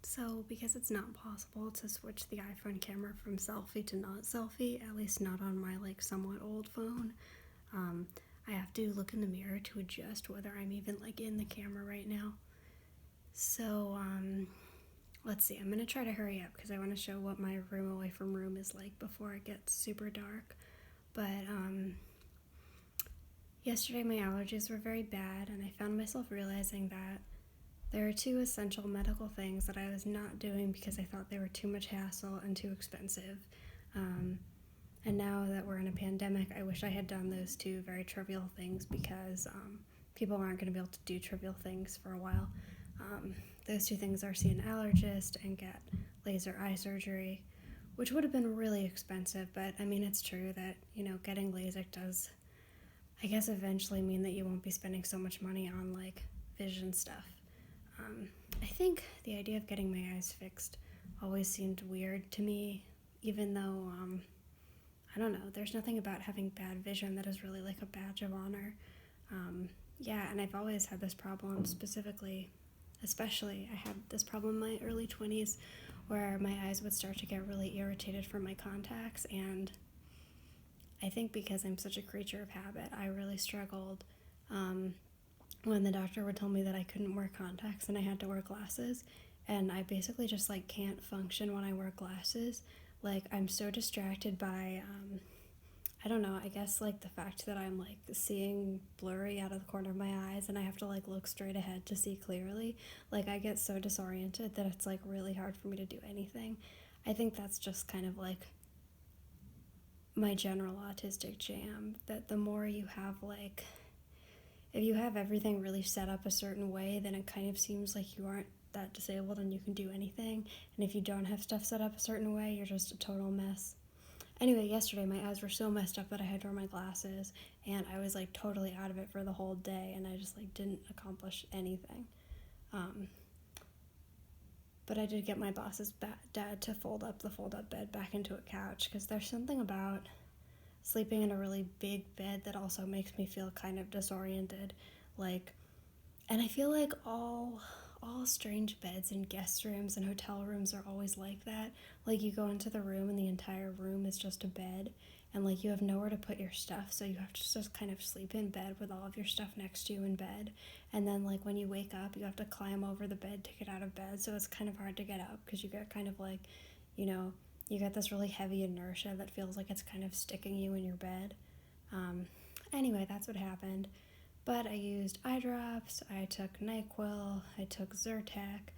So, because it's not possible to switch the iPhone camera from selfie to not selfie, at least not on my somewhat old phone, um, I have to look in the mirror to adjust whether I'm even in the camera right now. So, let's see. I'm gonna try to hurry up because I want to show what my room away from room is like before it gets super dark. But yesterday my allergies were very bad, and I found myself realizing that there are two essential medical things that I was not doing because I thought they were too much hassle and too expensive. Um, and now that we're in a pandemic, I wish I had done those two very trivial things because people aren't going to be able to do trivial things for a while. Those two things are see an allergist and get laser eye surgery, which would have been really expensive, but I mean, it's true that, getting LASIK does, I guess, eventually mean that you won't be spending so much money on vision stuff. I think the idea of getting my eyes fixed always seemed weird to me, even though, I don't know, there's nothing about having bad vision that is really a badge of honor. Yeah, and I've always had this problem especially I had this problem in my early 20s where my eyes would start to get really irritated from my contacts, and I think because I'm such a creature of habit, I really struggled when the doctor would tell me that I couldn't wear contacts and I had to wear glasses, and I basically just can't function when I wear glasses. I'm so distracted by I don't know, I guess the fact that I'm seeing blurry out of the corner of my eyes and I have to look straight ahead to see clearly. I get so disoriented that it's really hard for me to do anything. I think that's just kind of my general autistic jam, that the more you have if you have everything really set up a certain way, then it kind of seems like you aren't that disabled and you can do anything. And if you don't have stuff set up a certain way, you're just a total mess. Anyway, yesterday my eyes were so messed up that I had to wear my glasses, and I was totally out of it for the whole day, and I just didn't accomplish anything. But I did get my boss's dad to fold up the fold-up bed back into a couch, because there's something about sleeping in a really big bed that also makes me feel kind of disoriented. And I feel all strange beds in guest rooms and hotel rooms are always like that. You go into the room and the entire room is just a bed, and you have nowhere to put your stuff, so you have to just kind of sleep in bed with all of your stuff next to you in bed. And then when you wake up, you have to climb over the bed to get out of bed, so it's kind of hard to get up because you get kind of you get this really heavy inertia that feels like it's kind of sticking you in your bed. Anyway, that's what happened. But I used eye drops, I took NyQuil, I took Zyrtec,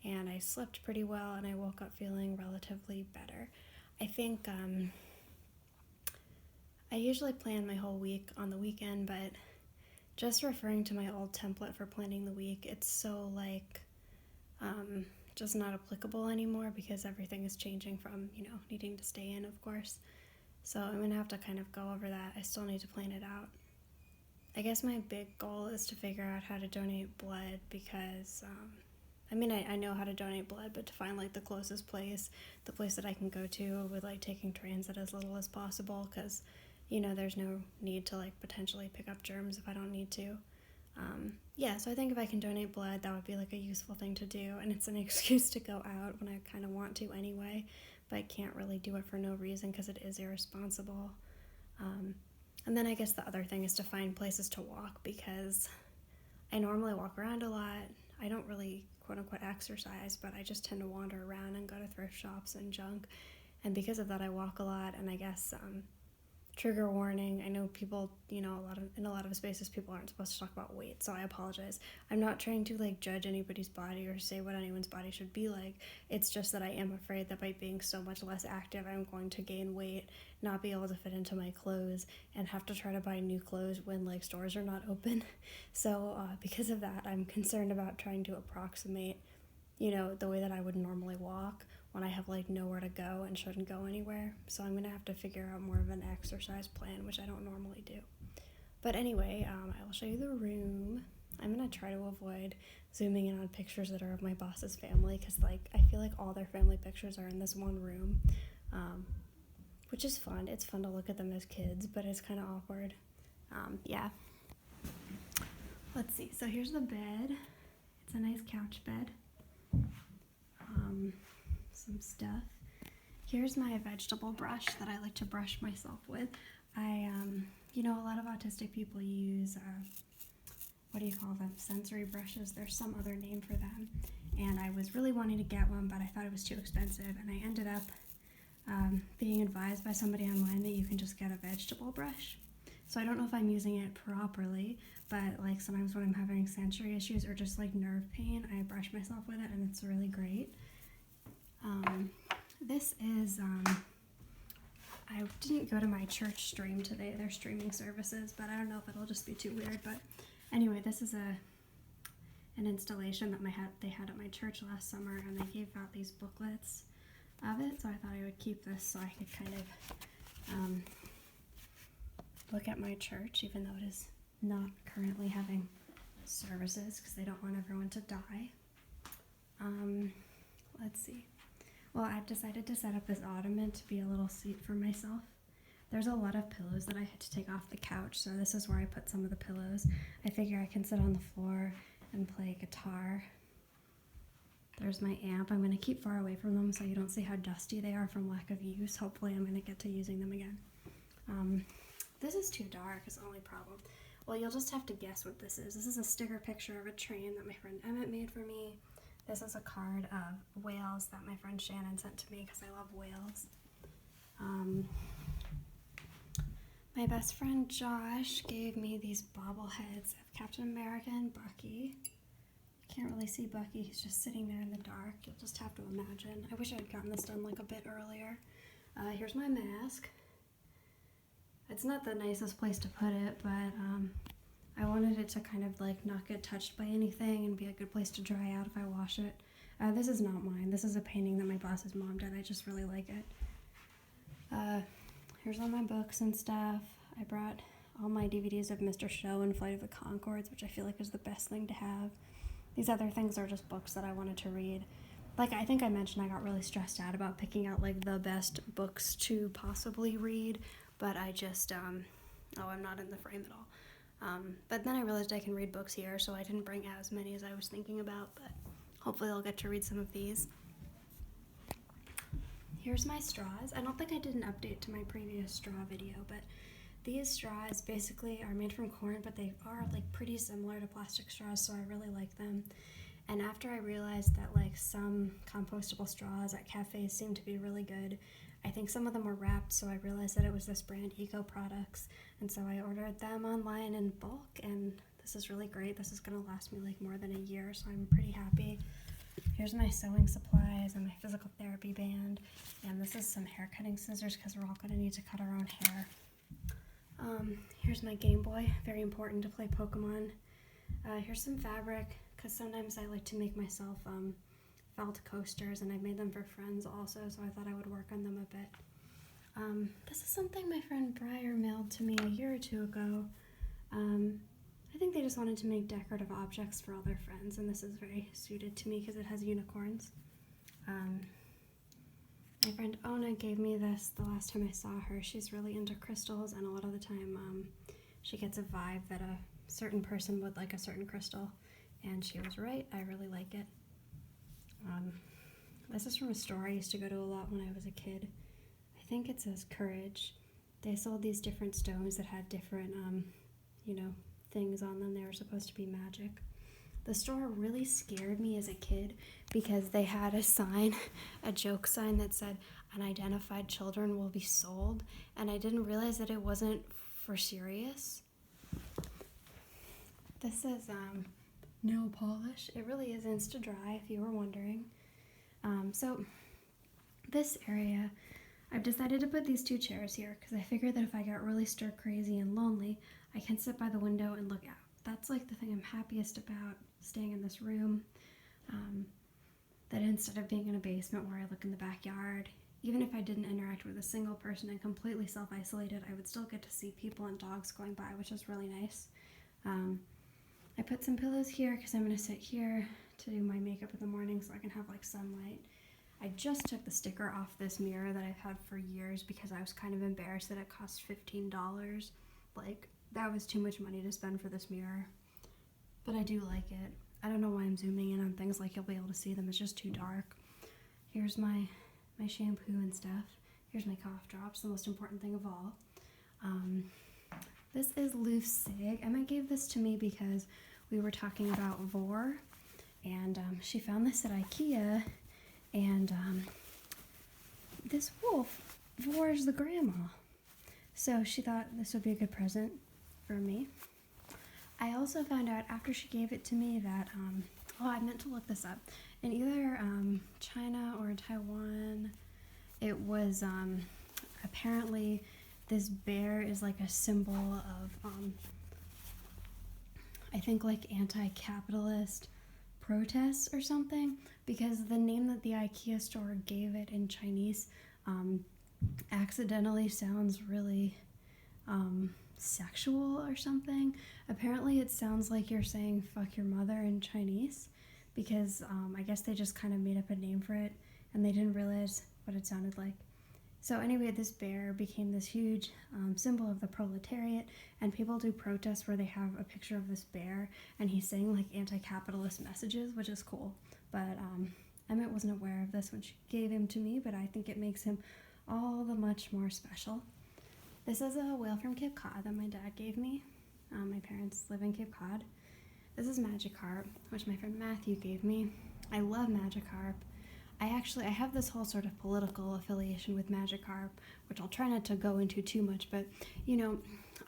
and I slept pretty well, and I woke up feeling relatively better. I think I usually plan my whole week on the weekend, but just referring to my old template for planning the week, it's so just not applicable anymore because everything is changing from, needing to stay in, of course. So I'm going to have to kind of go over that. I still need to plan it out. I guess my big goal is to figure out how to donate blood because, I know how to donate blood, but to find the closest place, the place that I can go to with taking transit as little as possible, because, there's no need to potentially pick up germs if I don't need to. Yeah, so I think if I can donate blood, that would be a useful thing to do, and it's an excuse to go out when I kind of want to anyway, but I can't really do it for no reason because it is irresponsible. And then I guess the other thing is to find places to walk, because I normally walk around a lot. I don't really quote-unquote exercise, but I just tend to wander around and go to thrift shops and junk, and because of that I walk a lot. And I guess trigger warning, I know people, in a lot of spaces people aren't supposed to talk about weight, so I apologize. I'm not trying to judge anybody's body or say what anyone's body should be like. It's just that I am afraid that by being so much less active, I'm going to gain weight, not be able to fit into my clothes, and have to try to buy new clothes when stores are not open. So because of that, I'm concerned about trying to approximate, the way that I would normally walk when I have nowhere to go and shouldn't go anywhere. So I'm gonna have to figure out more of an exercise plan, which I don't normally do. But anyway, I will show you the room. I'm gonna try to avoid zooming in on pictures that are of my boss's family, because I feel all their family pictures are in this one room, which is fun. It's fun to look at them as kids, but it's kind of awkward. Yeah. Let's see. So here's the bed. It's a nice couch bed. some stuff. Here's my vegetable brush that I like to brush myself with. A lot of autistic people use, what do you call them, sensory brushes. There's some other name for them. And I was really wanting to get one, but I thought it was too expensive. And I ended up being advised by somebody online that you can just get a vegetable brush. So I don't know if I'm using it properly, but like sometimes when I'm having sensory issues or just like nerve pain, I brush myself with it and it's really great. This is, I didn't go to my church stream today, their streaming services, but I don't know if it'll just be too weird. But anyway, this is an installation that they had at my church last summer, and they gave out these booklets of it, so I thought I would keep this so I could kind of look at my church, even though it is not currently having services because they don't want everyone to die. Let's see. Well, I've decided to set up this ottoman to be a little seat for myself. There's a lot of pillows that I had to take off the couch, so this is where I put some of the pillows. I figure I can sit on the floor and play guitar. There's my amp. I'm going to keep far away from them so you don't see how dusty they are from lack of use. Hopefully I'm going to get to using them again. This is too dark is the only problem. Well, you'll just have to guess what this is. This is a sticker picture of a train that my friend Emmett made for me. This is a card of whales that my friend Shannon sent to me because I love whales. My best friend Josh gave me these bobbleheads of Captain America and Bucky. Can't really see Bucky, he's just sitting there in the dark. You'll just have to imagine. I wish I had gotten this done like a bit earlier. Here's my mask. It's not the nicest place to put it, but I wanted it to kind of like not get touched by anything and be a good place to dry out if I wash it. This is not mine. This is a painting that my boss's mom did. I just really like it. Here's all my books and stuff. I brought all my DVDs of Mr. Show and Flight of the Conchords, which I feel like is the best thing to have. These other things are just books that I wanted to read. Like I think I mentioned, I got really stressed out about picking out like the best books to possibly read, but I just, I'm not in the frame at all. But then I realized I can read books here, so I didn't bring as many as I was thinking about, but hopefully I'll get to read some of these. Here's my straws. I don't think I did an update to my previous straw video, but these straws basically are made from corn, but they are like pretty similar to plastic straws, so I really like them. And after I realized that like some compostable straws at cafes seem to be really good, I think some of them were wrapped, so I realized that it was this brand Eco Products, and so I ordered them online in bulk, and this is really great. This is going to last me like more than a year, so I'm pretty happy. Here's my sewing supplies and my physical therapy band, and this is some hair cutting scissors because we're all going to need to cut our own hair. Here's my Game Boy, very important to play Pokemon. Here's some fabric, because sometimes I like to make myself felt coasters, and I made them for friends also, so I thought I would work on them a bit. This is something my friend Briar mailed to me a year or two ago. I think they just wanted to make decorative objects for all their friends, and this is very suited to me because it has unicorns. My friend Ona gave me this the last time I saw her. She's really into crystals, and a lot of the time she gets a vibe that a certain person would like a certain crystal, and she was right. I really like it. This is from a store I used to go to a lot when I was a kid. I think it says Courage. They sold these different stones that had different, things on them. They were supposed to be magic. The store really scared me as a kid because they had a sign, a joke sign that said, "Unidentified children will be sold," and I didn't realize that it wasn't for serious. This is nail polish. It really is Insta-Dry, if you were wondering. So this area, I've decided to put these two chairs here because I figured that if I got really stir crazy and lonely, I can sit by the window and look out. That's like the thing I'm happiest about, staying in this room. That instead of being in a basement where I look in the backyard, even if I didn't interact with a single person and completely self-isolated, I would still get to see people and dogs going by, which is really nice. I put some pillows here because I'm going to sit here to do my makeup in the morning so I can have like sunlight. I just took the sticker off this mirror that I've had for years because I was kind of embarrassed that it cost $15. Like, that was too much money to spend for this mirror. But I do like it. I don't know why I'm zooming in on things like you'll be able to see them. It's just too dark. Here's my shampoo and stuff. Here's my cough drops, the most important thing of all. This is Lufsig. Emma gave this to me because we were talking about vor, and she found this at IKEA, and this wolf, Vor's the grandma. So she thought this would be a good present for me. I also found out after she gave it to me that, I meant to look this up. In either China or Taiwan, it was apparently this bear is like a symbol of, I think like anti-capitalist protests or something, because the name that the IKEA store gave it in Chinese accidentally sounds really sexual or something. Apparently it sounds like you're saying fuck your mother in Chinese, because I guess they just kind of made up a name for it and they didn't realize what it sounded like. So anyway, this bear became this huge symbol of the proletariat, and people do protests where they have a picture of this bear and he's saying like anti-capitalist messages, which is cool. But Emmett wasn't aware of this when she gave him to me, but I think it makes him all the much more special. This is a whale from Cape Cod that my dad gave me. My parents live in Cape Cod. This is Magikarp, which my friend Matthew gave me. I love Magikarp. I have this whole sort of political affiliation with Magikarp, which I'll try not to go into too much, but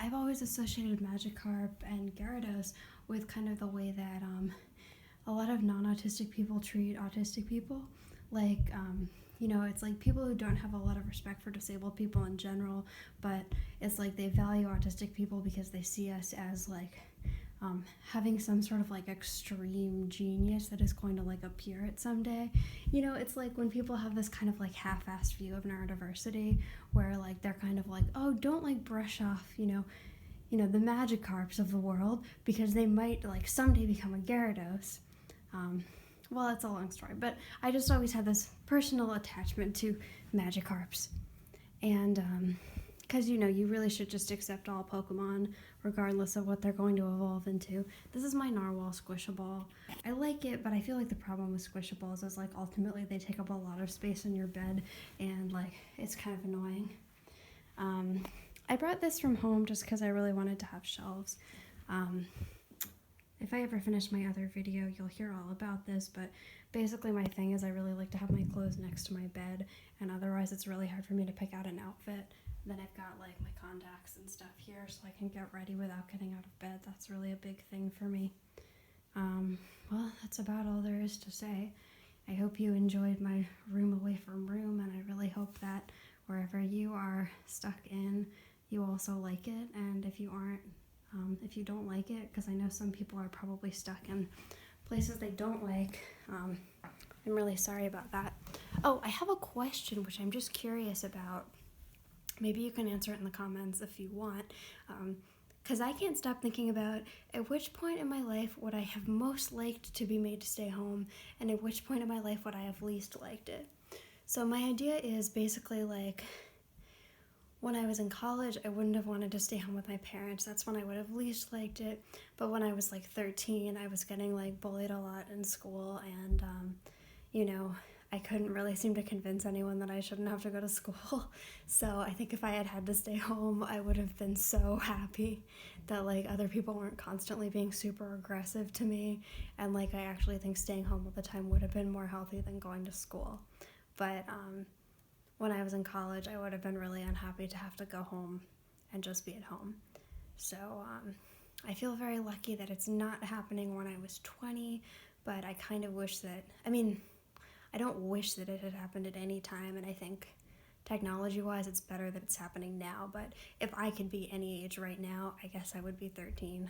I've always associated Magikarp and Gyarados with kind of the way that a lot of non-autistic people treat autistic people. Like, it's like people who don't have a lot of respect for disabled people in general, but it's like they value autistic people because they see us as like having some sort of like extreme genius that is going to like appear at someday. It's like when people have this kind of like half-assed view of neurodiversity, where like they're kind of like, oh, don't like brush off, the Magikarps of the world because they might like someday become a Gyarados. Well, it's a long story, but I just always had this personal attachment to Magikarps. And because, you really should just accept all Pokemon regardless of what they're going to evolve into. This is my Narwhal Squishaball. I like it, but I feel like the problem with Squishaballs is like ultimately they take up a lot of space in your bed, and like it's kind of annoying. I brought this from home just because I really wanted to have shelves. If I ever finish my other video, you'll hear all about this, but basically my thing is I really like to have my clothes next to my bed, and otherwise it's really hard for me to pick out an outfit. Then I've got like my contacts and stuff here so I can get ready without getting out of bed. That's really a big thing for me. Well, that's about all there is to say. I hope you enjoyed my room away from room, and I really hope that wherever you are stuck in, you also like it. And if you aren't, if you don't like it, because I know some people are probably stuck in places they don't like, I'm really sorry about that. Oh, I have a question which I'm just curious about. Maybe you can answer it in the comments if you want, because I can't stop thinking about at which point in my life would I have most liked to be made to stay home, and at which point in my life would I have least liked it. So my idea is basically like, when I was in college, I wouldn't have wanted to stay home with my parents. That's when I would have least liked it. But when I was like 13, I was getting like bullied a lot in school, and I couldn't really seem to convince anyone that I shouldn't have to go to school. So I think if I had to stay home, I would have been so happy that like other people weren't constantly being super aggressive to me, and like I actually think staying home all the time would have been more healthy than going to school. But when I was in college, I would have been really unhappy to have to go home and just be at home. So I feel very lucky that it's not happening when I was 20, but I kind of wish that, I don't wish that it had happened at any time, and I think technology-wise it's better that it's happening now, but if I could be any age right now, I guess I would be 13.